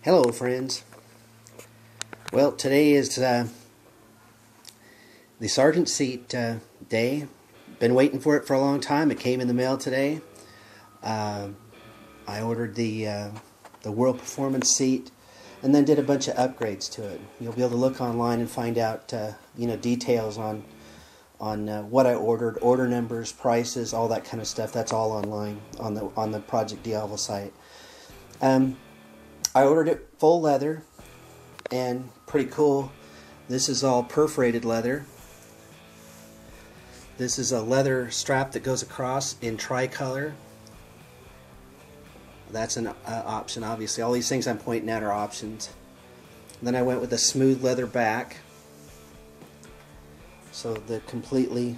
Hello friends. Well, today is the Sargent seat day. Been waiting for it for a long time. It came in the mail today. I ordered the World Performance seat and then did a bunch of upgrades to it. You'll be able to look online and find out details on what I ordered, order numbers, prices, all that kind of stuff. That's all online on the Project Diavel site. I ordered it full leather and pretty cool. This is all perforated leather. This is a leather strap that goes across in tricolor. That's an option, obviously. All these things I'm pointing at are options. Then I went with a smooth leather back. So the completely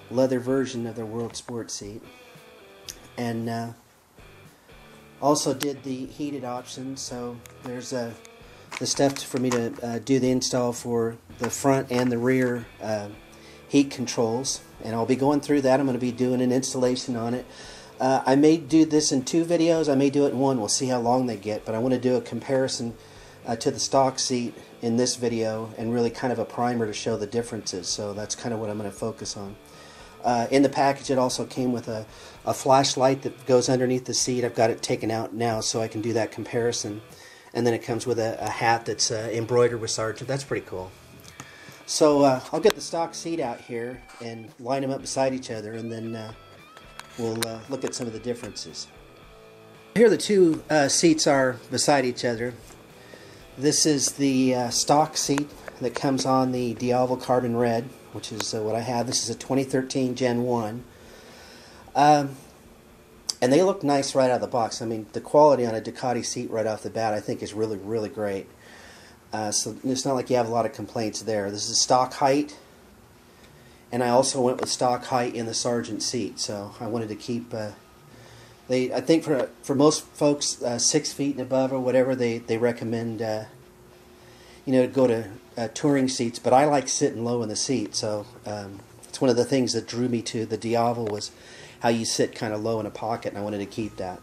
leather version of the World Sport seat. And also did the heated option, so there's the stuff for me to do the install for the front and the rear heat controls, and I'll be going through that. I'm going to be doing an installation on it. I may do this in 2 videos, I may do it in 1, we'll see how long they get, but I want to do a comparison to the stock seat in this video and really kind of a primer to show the differences, so that's kind of what I'm going to focus on. In the package it also came with a flashlight that goes underneath the seat. I've got it taken out now so I can do that comparison. And then it comes with a hat that's embroidered with Sargent. That's pretty cool. So I'll get the stock seat out here and line them up beside each other, and then we'll look at some of the differences. Here the two seats are beside each other. This is the stock seat that comes on the Diavel Carbon Red, which is what I have. This is a 2013 Gen 1. And they look nice right out of the box. I mean, the quality on a Ducati seat right off the bat I think is really, really great. So it's not like you have a lot of complaints there. This is stock height. And I also went with stock height in the Sargent seat. So I wanted to keep... I think for most folks 6 feet and above or whatever, they recommend to go to touring seats, but I like sitting low in the seat, so it's one of the things that drew me to the Diavel was how you sit kind of low in a pocket, and I wanted to keep that.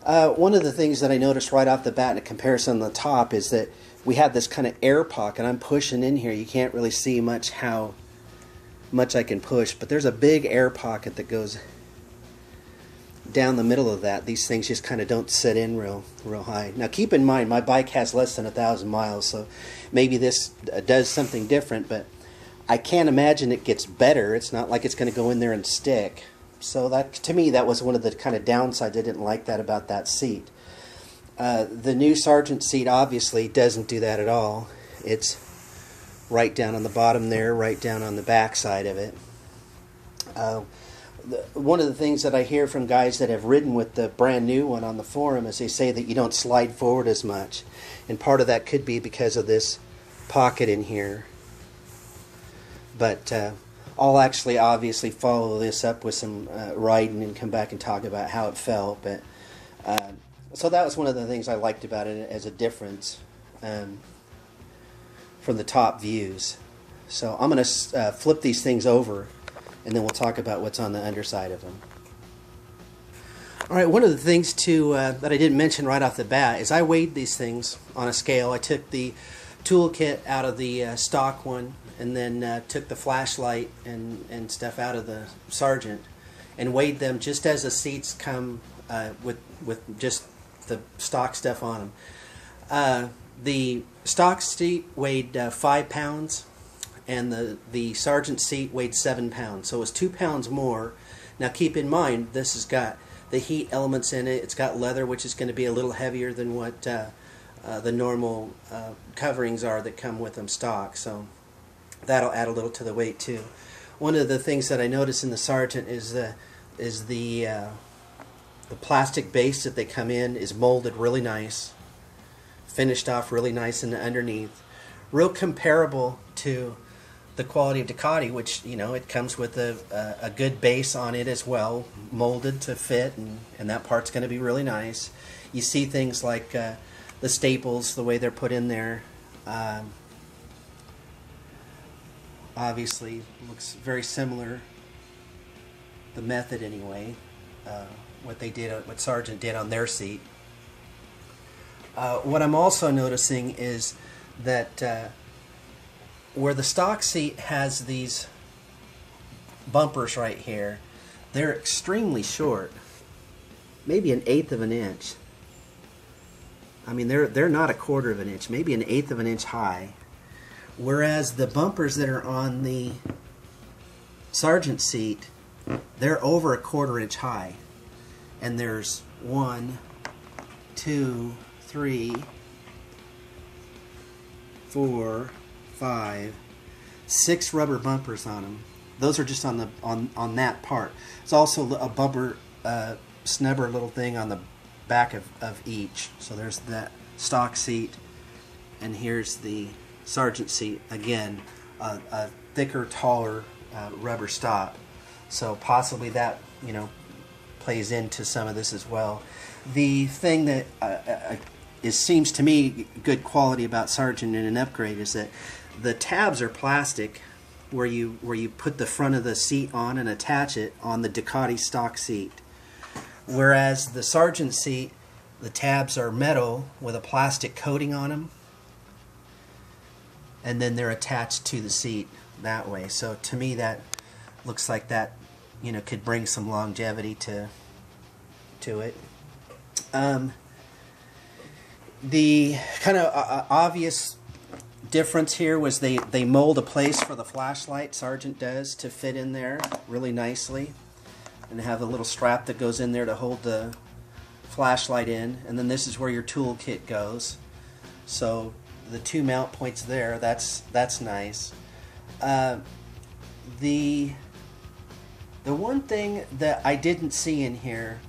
One of the things that I noticed right off the bat in a comparison on the top is that we have this kind of air pocket. I'm pushing in here. You can't really see much how much I can push, but there's a big air pocket that goes down the middle of that. These things just kind of don't sit in real high. Now keep in mind my bike has less than 1,000 miles, so maybe this does something different, but I can't imagine it gets better. It's not like it's going to go in there and stick. So that, to me, that was one of the kind of downsides. I didn't like that about that seat. The new Sargent seat obviously doesn't do that at all. It's right down on the bottom there, right down on the back side of it. One of the things that I hear from guys that have ridden with the brand new one on the forum is they say that you don't slide forward as much, and part of that could be because of this pocket in here. But I'll actually obviously follow this up with some riding and come back and talk about how it felt. But so that was one of the things I liked about it as a difference from the top views. So I'm going to flip these things over, and then we'll talk about what's on the underside of them. Alright, one of the things too that I didn't mention right off the bat is I weighed these things on a scale. I took the toolkit out of the stock one, and then took the flashlight and stuff out of the Sargent and weighed them just as the seats come with just the stock stuff on them. The stock seat weighed 5 pounds. And the Sargent seat weighed 7 pounds, so it was 2 pounds more. Now keep in mind, this has got the heat elements in it. It's got leather, which is going to be a little heavier than what the normal coverings are that come with them stock, so that'll add a little to the weight too. One of the things that I noticed in the Sargent is the plastic base that they come in is molded really nice, finished off really nice in the underneath, real comparable to the quality of Ducati, which, it comes with a good base on it as well, molded to fit, and that part's going to be really nice. You see things like the staples, the way they're put in there. Obviously, looks very similar, the method anyway, what Sargent did on their seat. What I'm also noticing is that where the stock seat has these bumpers right here, they're extremely short, maybe 1/8 of an inch. I mean, they're not 1/4 of an inch, maybe 1/8 of an inch high. Whereas the bumpers that are on the Sargent seat, they're over 1/4 inch high. And there's 1, 2, 3, 4, 5, 6 rubber bumpers on them. Those are just on the on that part. It's also a bumper snubber little thing on the back of each. So there's that stock seat, and here's the Sargent seat. Again, a thicker, taller rubber stop. So possibly that, you know, plays into some of this as well. The thing that seems to me good quality about Sargent in an upgrade is that the tabs are plastic, where you put the front of the seat on and attach it on the Ducati stock seat. Whereas the Sargent seat, the tabs are metal with a plastic coating on them, and then they're attached to the seat that way. So to me, that looks like that, you know, could bring some longevity to it. The kind of obvious difference here was they mold a place for the flashlight, Sargent does, to fit in there really nicely, and have a little strap that goes in there to hold the flashlight in, and then this is where your tool kit goes. So the 2 mount points there, that's nice. The one thing that I didn't see in here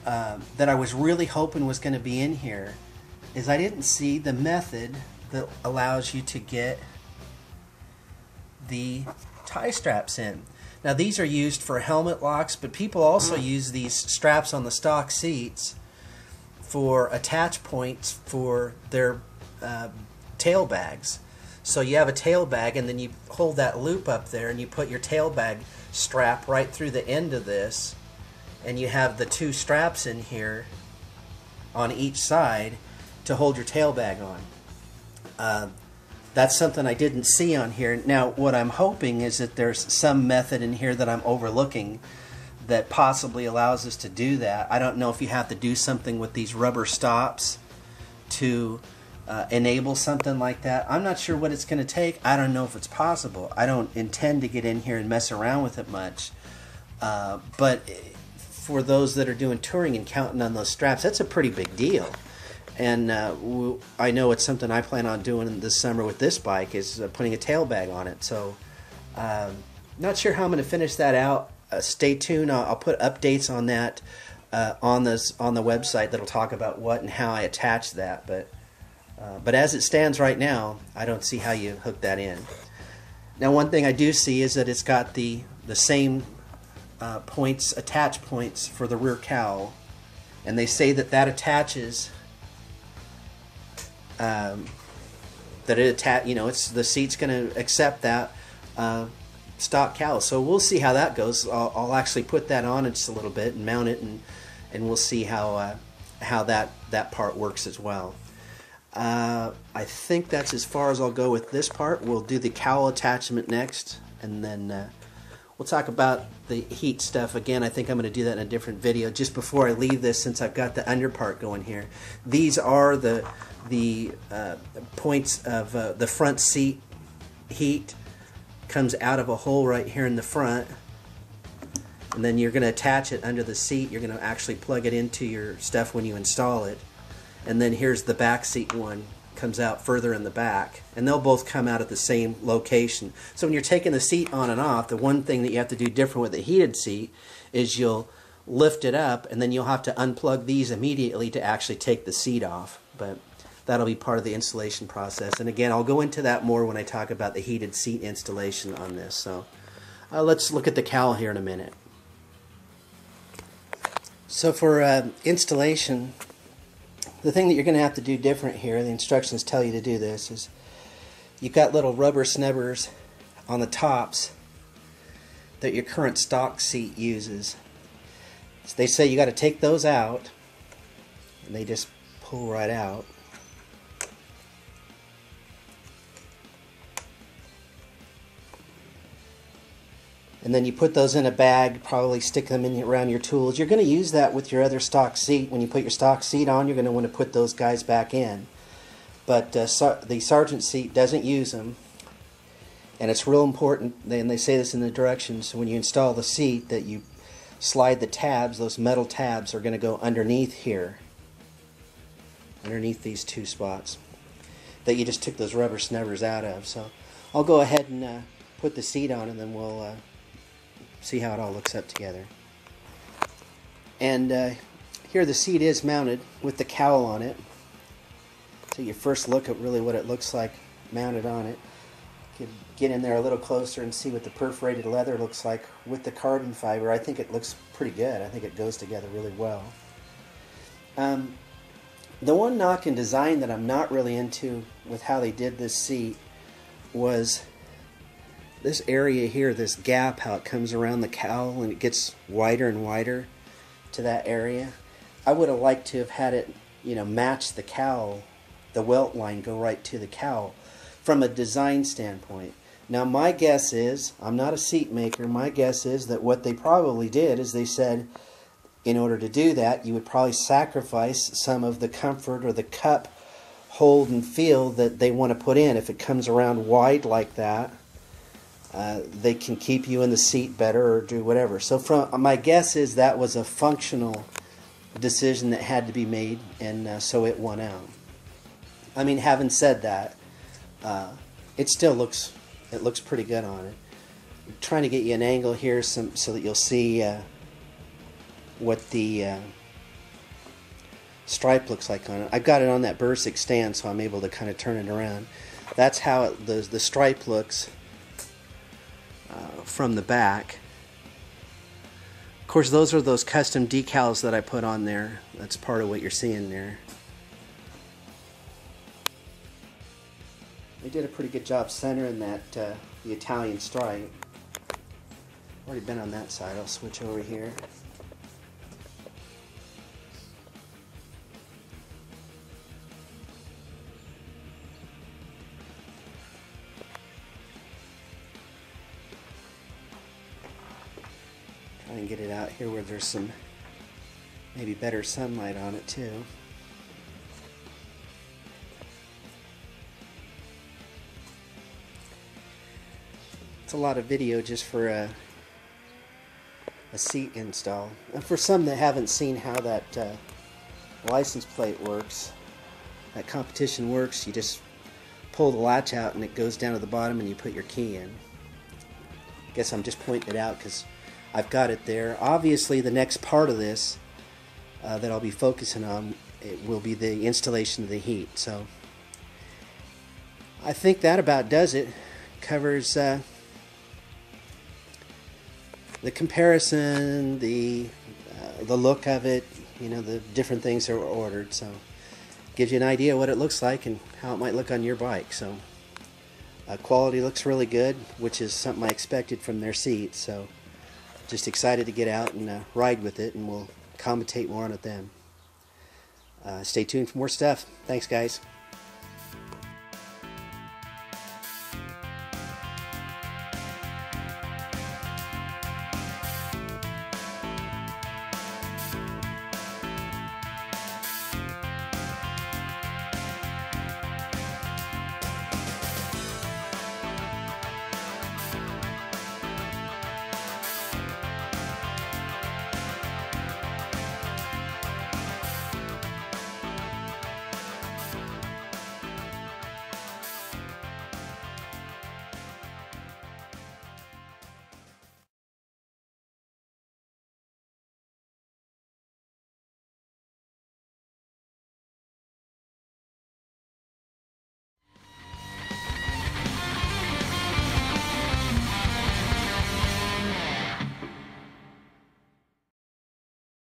that I was really hoping was going to be in here is I didn't see the method that allows you to get the tie straps in. Now these are used for helmet locks, but people also use these straps on the stock seats for attach points for their tail bags. So you have a tail bag, and then you hold that loop up there, and you put your tail bag strap right through the end of this, and you have the 2 straps in here on each side to hold your tail bag on. That's something I didn't see on here. Now what I'm hoping is that there's some method in here that I'm overlooking that possibly allows us to do that. I don't know if you have to do something with these rubber stops to enable something like that. I'm not sure what it's going to take. I don't know if it's possible. I don't intend to get in here and mess around with it much. But for those that are doing touring and counting on those straps, that's a pretty big deal. And I know it's something I plan on doing this summer with this bike, is putting a tail bag on it. So not sure how I'm going to finish that out. Stay tuned. I'll put updates on that on the website that'll talk about what and how I attach that. But as it stands right now, I don't see how you hook that in. Now one thing I do see is that it's got the same points, attach points for the rear cowl, and they say that attaches. That it you know, it's the seat's going to accept that stock cowl. So we'll see how that goes. I'll actually put that on just a little bit and mount it, and we'll see how that part works as well. I think that's as far as I'll go with this part. We'll do the cowl attachment next, and then we'll talk about the heat stuff again. I think I'm going to do that in a different video. Just before I leave this, since I've got the under part going here, these are the points of the front seat heat. Comes out of a hole right here in the front, and then you're going to attach it under the seat. You're going to actually plug it into your stuff when you install it. And then here's the back seat one, comes out further in the back, and they'll both come out at the same location. So when you're taking the seat on and off, the one thing that you have to do different with the heated seat is you'll lift it up, and then you'll have to unplug these immediately to actually take the seat off. But that'll be part of the installation process. And again, I'll go into that more when I talk about the heated seat installation on this. So let's look at the cowl here in a minute. So for installation, the thing that you're going to have to do different here, the instructions tell you to do this, is you've got little rubber snubbers on the tops that your current stock seat uses. So they say you got to take those out. and they just pull right out. And then you put those in a bag, probably stick them in around your tools. You're going to use that with your other stock seat. When you put your stock seat on, you're going to want to put those guys back in. But the Sargent seat doesn't use them. And it's real important, and they say this in the directions, when you install the seat, that you slide the tabs. Those metal tabs are going to go underneath here. Underneath these two spots that you just took those rubber snubbers out of. So I'll go ahead and put the seat on, and then we'll see how it all looks up together. And here the seat is mounted with the cowl on it. So your first look at really what it looks like mounted on it. You can get in there a little closer and see what the perforated leather looks like with the carbon fiber. I think it looks pretty good. I think it goes together really well. The one knock in design that I'm not really into with how they did this seat was this area here, this gap, how it comes around the cowl and it gets wider and wider to that area. I would have liked to have had it, match the cowl, the welt line go right to the cowl from a design standpoint. Now my guess is, I'm not a seat maker, my guess is that what they probably did is they said, in order to do that, you would probably sacrifice some of the comfort or the cup hold and feel that they want to put in. If it comes around wide like that, they can keep you in the seat better or do whatever. So my guess is that was a functional decision that had to be made, and so it won out. I mean, having said that, it still looks pretty good on it. I'm trying to get you an angle here so that you'll see what the stripe looks like on it. I've got it on that Bursic stand, so I'm able to kind of turn it around. That's how the stripe looks from the back. Of course, those are those custom decals that I put on there. That's part of what you're seeing there. They did a pretty good job centering that the Italian stripe. Already been on that side. I'll switch over here. Try and get it out here where there's some maybe better sunlight on it too. It's a lot of video just for a seat install. And for some that haven't seen how that license plate works, that competition works, you just pull the latch out and it goes down to the bottom and you put your key in. I guess I'm just pointing it out because I've got it there. Obviously the next part of this that I'll be focusing on, it will be the installation of the heat. So I think that about does it. Covers the comparison, the look of it, the different things that were ordered. So gives you an idea what it looks like and how it might look on your bike. So quality looks really good, which is something I expected from their seats. So just excited to get out and ride with it, and we'll commentate more on it then. Stay tuned for more stuff. Thanks, guys.